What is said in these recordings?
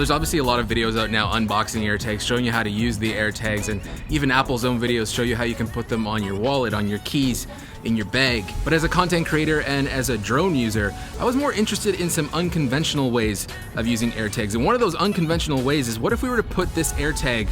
there's obviously a lot of videos out now unboxing AirTags, showing you how to use the AirTags, and even Apple's own videos show you how you can put them on your wallet, on your keys, in your bag. But as a content creator and as a drone user, I was more interested in some unconventional ways of using AirTags. And one of those unconventional ways is, what if we were to put this AirTag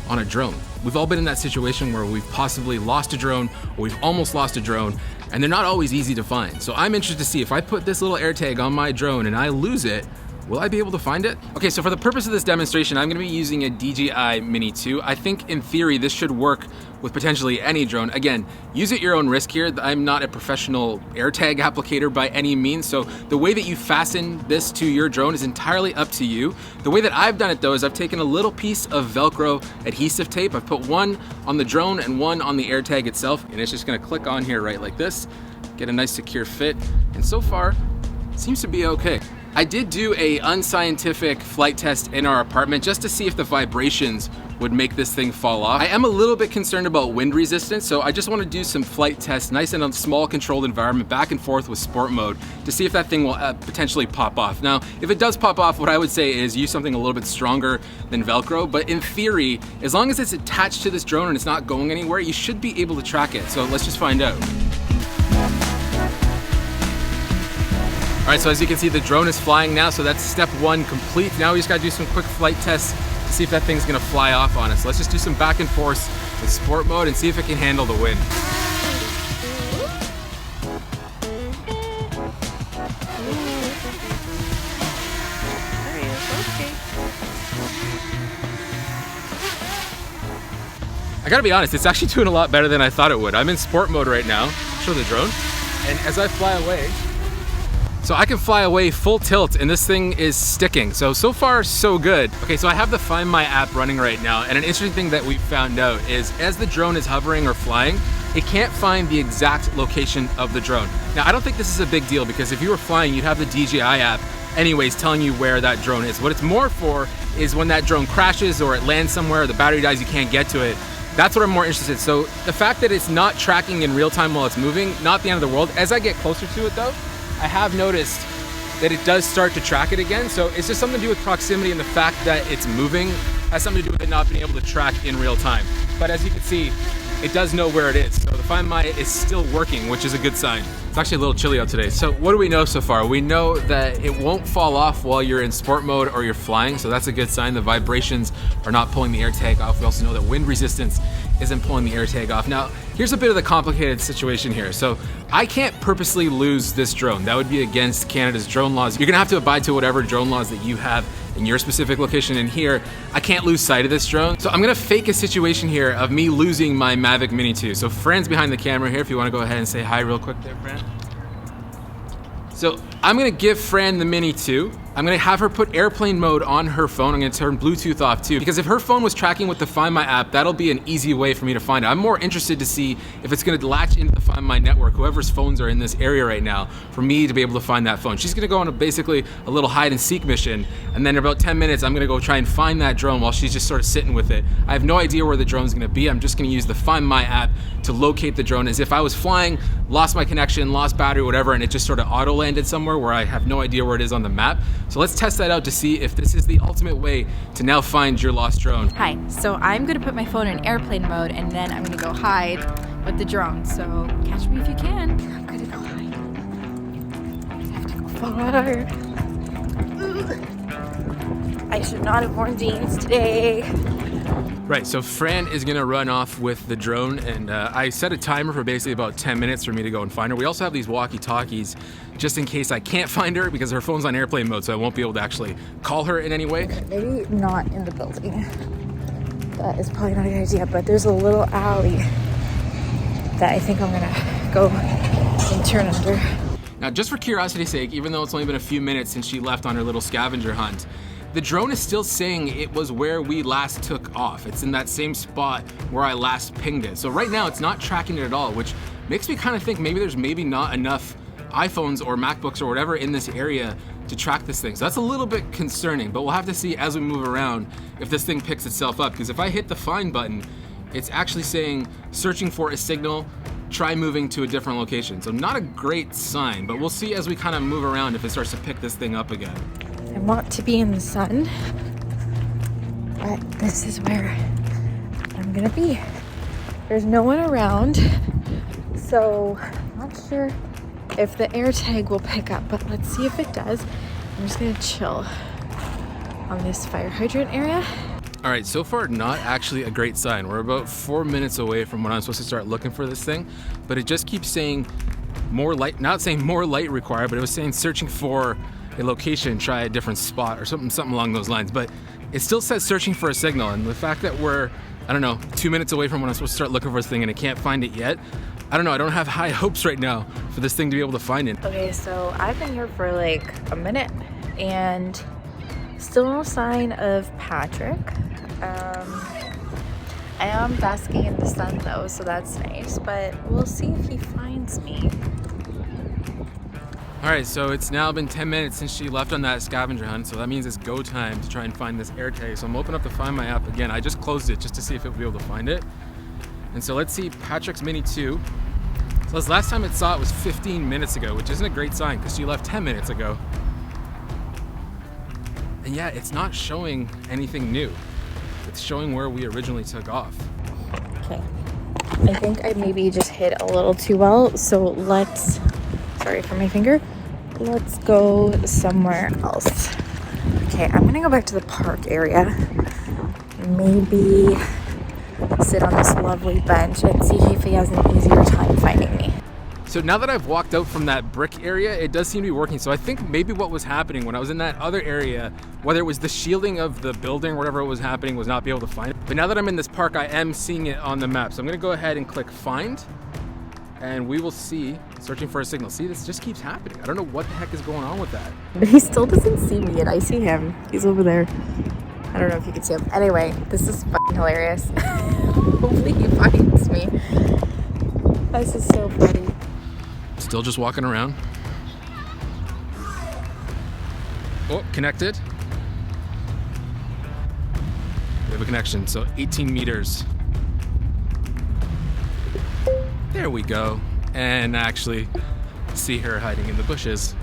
on a drone? We've all been in that situation where we've possibly lost a drone, or we've almost lost a drone, and they're not always easy to find. So I'm interested to see, if I put this little AirTag on my drone and I lose it, will I be able to find it? Okay, so for the purpose of this demonstration, I'm gonna be using a DJI Mini 2. I think in theory, this should work with potentially any drone. Again, use at your own risk here. I'm not a professional AirTag applicator by any means, so the way that you fasten this to your drone is entirely up to you. The way that I've done it though is I've taken a little piece of Velcro adhesive tape. I've put one on the drone and one on the AirTag itself, and it's just gonna click on here right like this, get a nice secure fit, and so far, it seems to be okay. I did do a unscientific flight test in our apartment just to see if the vibrations would make this thing fall off. I am a little bit concerned about wind resistance, so I just want to do some flight tests, nice in a small controlled environment, back and forth with sport mode, to see if that thing will potentially pop off. Now, if it does pop off, what I would say is use something a little bit stronger than Velcro, but in theory, as long as it's attached to this drone and it's not going anywhere, you should be able to track it. So let's just find out. All right, so as you can see, the drone is flying now, so that's step one complete. Now we just gotta do some quick flight tests to see if that thing's gonna fly off on us. Let's just do some back and forth with sport mode and see if it can handle the wind. I gotta be honest, it's actually doing a lot better than I thought it would. I'm in sport mode right now. Show the drone. And as I fly away, so I can fly away full tilt and this thing is sticking. So far, so good. Okay, so I have the Find My app running right now, and an interesting thing that we found out is as the drone is hovering or flying, it can't find the exact location of the drone. Now, I don't think this is a big deal, because if you were flying, you'd have the DJI app anyways telling you where that drone is. What it's more for is when that drone crashes or it lands somewhere, the battery dies, you can't get to it. That's what I'm more interested in. So the fact that it's not tracking in real time while it's moving, not the end of the world. As I get closer to it though, I have noticed that it does start to track it again. So it's just something to do with proximity, and the fact that it's moving has something to do with it not being able to track in real time. But as you can see, it does know where it is. So the Find My is still working, which is a good sign. It's actually a little chilly out today. So what do we know so far? We know that it won't fall off while you're in sport mode or you're flying, so that's a good sign. The vibrations are not pulling the AirTag off. We also know that wind resistance isn't pulling the AirTag off. Now, here's a bit of the complicated situation here. So I can't purposely lose this drone. That would be against Canada's drone laws. You're gonna have to abide to whatever drone laws that you have in your specific location. And here, I can't lose sight of this drone. So I'm gonna fake a situation here of me losing my Mavic Mini 2. So Fran's behind the camera here, if you wanna go ahead and say hi real quick there, Fran. So I'm gonna give Fran the Mini 2. I'm gonna have her put airplane mode on her phone. I'm gonna turn Bluetooth off too, because if her phone was tracking with the Find My app, that'll be an easy way for me to find it. I'm more interested to see if it's gonna latch into the Find My network, whoever's phones are in this area right now, for me to be able to find that phone. She's gonna go on basically a little hide and seek mission, and then in about 10 minutes, I'm gonna go try and find that drone while she's just sort of sitting with it. I have no idea where the drone's gonna be. I'm just gonna use the Find My app to locate the drone, as if I was flying, lost my connection, lost battery, whatever, and it just sort of auto landed somewhere where I have no idea where it is on the map. So let's test that out to see if this is the ultimate way to now find your lost drone. Hi, so I'm gonna put my phone in airplane mode, and then I'm gonna go hide with the drone. So catch me if you can. I'm gonna go hide. I have to go far. I should not have worn jeans today. Right, so Fran is gonna run off with the drone, and I set a timer for basically about 10 minutes for me to go and find her. We also have these walkie-talkies just in case I can't find her, because her phone's on airplane mode, so I won't be able to actually call her in any way. Maybe not in the building. That is probably not a good idea, but there's a little alley that I think I'm gonna go and turn under. Now, just for curiosity's sake, even though it's only been a few minutes since she left on her little scavenger hunt, the drone is still saying it was where we last took off. It's in that same spot where I last pinged it. So right now it's not tracking it at all, which makes me kind of think maybe there's not enough iPhones or MacBooks or whatever in this area to track this thing. So that's a little bit concerning, but we'll have to see as we move around if this thing picks itself up, because if I hit the find button, it's actually saying searching for a signal, try moving to a different location. So not a great sign, but we'll see as we kind of move around if it starts to pick this thing up again. I want to be in the sun, but this is where I'm gonna be. There's no one around, so I'm not sure if the AirTag will pick up, but let's see if it does. I'm just gonna chill on this fire hydrant area. All right, so far not actually a great sign. We're about 4 minutes away from when I'm supposed to start looking for this thing, but it just keeps saying more light, not saying more light required, but it was saying searching for a location, try a different spot or something along those lines. But it still says searching for a signal, and the fact that we're, I don't know, 2 minutes away from when I'm supposed to start looking for this thing and I can't find it yet, I don't know, I don't have high hopes right now for this thing to be able to find it. Okay, so I've been here for like a minute and still no sign of Patrick. I am basking in the sun though, so that's nice, but we'll see if he finds me. All right, so it's now been 10 minutes since she left on that scavenger hunt, so that means it's go time to try and find this AirTag. So I'm opening up the Find My app again. I just closed it just to see if it would be able to find it. And so let's see Patrick's Mini 2. So this last time it saw it was 15 minutes ago, which isn't a great sign because she left 10 minutes ago. And yeah, it's not showing anything new. It's showing where we originally took off. Okay, I think I maybe just hit a little too well, so let's, sorry for my finger, let's go somewhere else. Okay, I'm gonna go back to the park area, maybe sit on this lovely bench and see if he has an easier time finding me. So now that I've walked out from that brick area, it does seem to be working. So I think maybe what was happening when I was in that other area, whether it was the shielding of the building or whatever was happening, was not be able to find it. But now that I'm in this park, I am seeing it on the map. So I'm gonna go ahead and click find, and we will see, searching for a signal. See, this just keeps happening. I don't know what the heck is going on with that. But he still doesn't see me, and I see him. He's over there. I don't know if you can see him. Anyway, this is fucking hilarious. Hopefully he finds me. This is so funny. Still just walking around. Oh, connected. We have a connection, so 18 meters. There we go. And actually see her hiding in the bushes.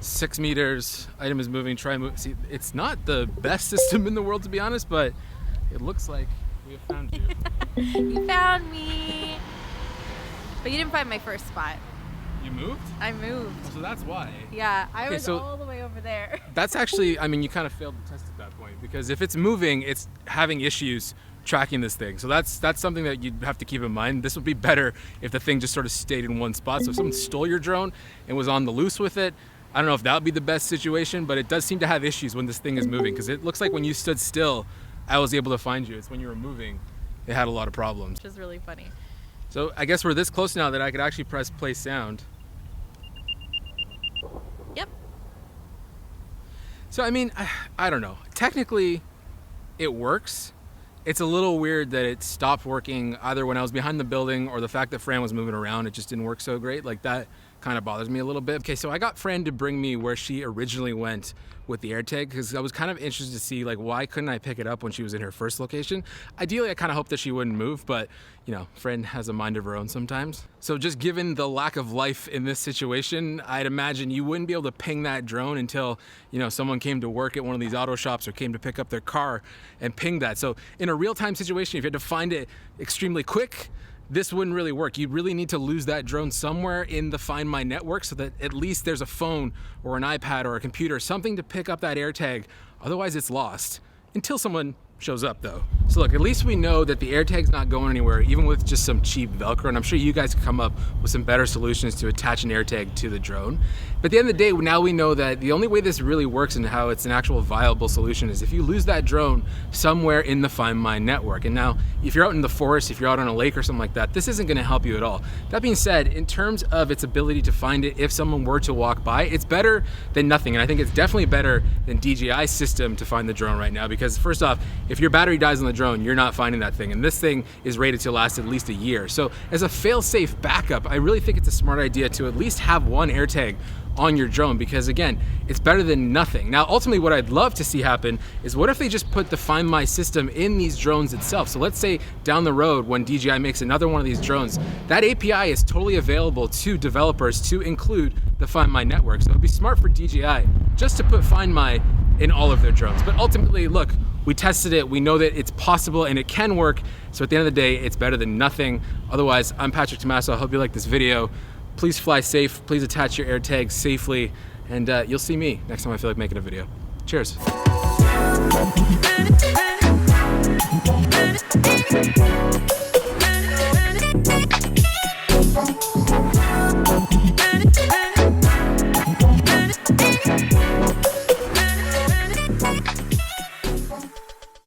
6 meters, item is moving, try and move. See, it's not the best system in the world, to be honest, but it looks like we have found you. You found me. But you didn't find my first spot. You moved? I moved. So that's why. Yeah, I was so all the way over there. That's actually, I mean, you kind of failed the test at that point, because if it's moving, it's having issues tracking this thing. So that's something that you'd have to keep in mind. This would be better if the thing just sort of stayed in one spot. So if someone stole your drone and was on the loose with it, I don't know if that would be the best situation, but it does seem to have issues when this thing is moving, because it looks like when you stood still, I was able to find you. It's when you were moving, it had a lot of problems. Which is really funny. So I guess we're this close now that I could actually press play sound. Yep. So I mean, I don't know. Technically, it works. It's a little weird that it stopped working either when I was behind the building or the fact that Fran was moving around. It just didn't work so great. Like that kind of bothers me a little bit. Okay, so I got Fran to bring me where she originally went with the AirTag, because I was kind of interested to see, like, why couldn't I pick it up when she was in her first location? Ideally, I kind of hoped that she wouldn't move, but you know, Fran has a mind of her own sometimes. So just given the lack of life in this situation, I'd imagine you wouldn't be able to ping that drone until, you know, someone came to work at one of these auto shops or came to pick up their car and ping that. So in a real-time situation, if you had to find it extremely quick, this wouldn't really work. You really need to lose that drone somewhere in the Find My network so that at least there's a phone or an iPad or a computer, something to pick up that AirTag. Otherwise it's lost until someone shows up though. So look, at least we know that the AirTag's not going anywhere, even with just some cheap Velcro, and I'm sure you guys can come up with some better solutions to attach an AirTag to the drone. But at the end of the day, now we know that the only way this really works and how it's an actual viable solution is if you lose that drone somewhere in the Find My network. And now, if you're out in the forest, if you're out on a lake or something like that, this isn't gonna help you at all. That being said, in terms of its ability to find it if someone were to walk by, it's better than nothing. And I think it's definitely better than DJI's system to find the drone right now, because first off, if your battery dies on the drone, you're not finding that thing. And this thing is rated to last at least a year. So as a fail-safe backup, I really think it's a smart idea to at least have one AirTag on your drone, because again, it's better than nothing. Now, ultimately what I'd love to see happen is what if they just put the Find My system in these drones itself? So let's say down the road when DJI makes another one of these drones, that API is totally available to developers to include the Find My network. So it'd be smart for DJI just to put Find My in all of their drones. But ultimately, look, We tested it, we know that it's possible and it can work. So at the end of the day, it's better than nothing. Otherwise, I'm Patrick Tomasso. I hope you like this video. Please fly safe, please attach your AirTags safely, and you'll see me next time I feel like making a video. Cheers.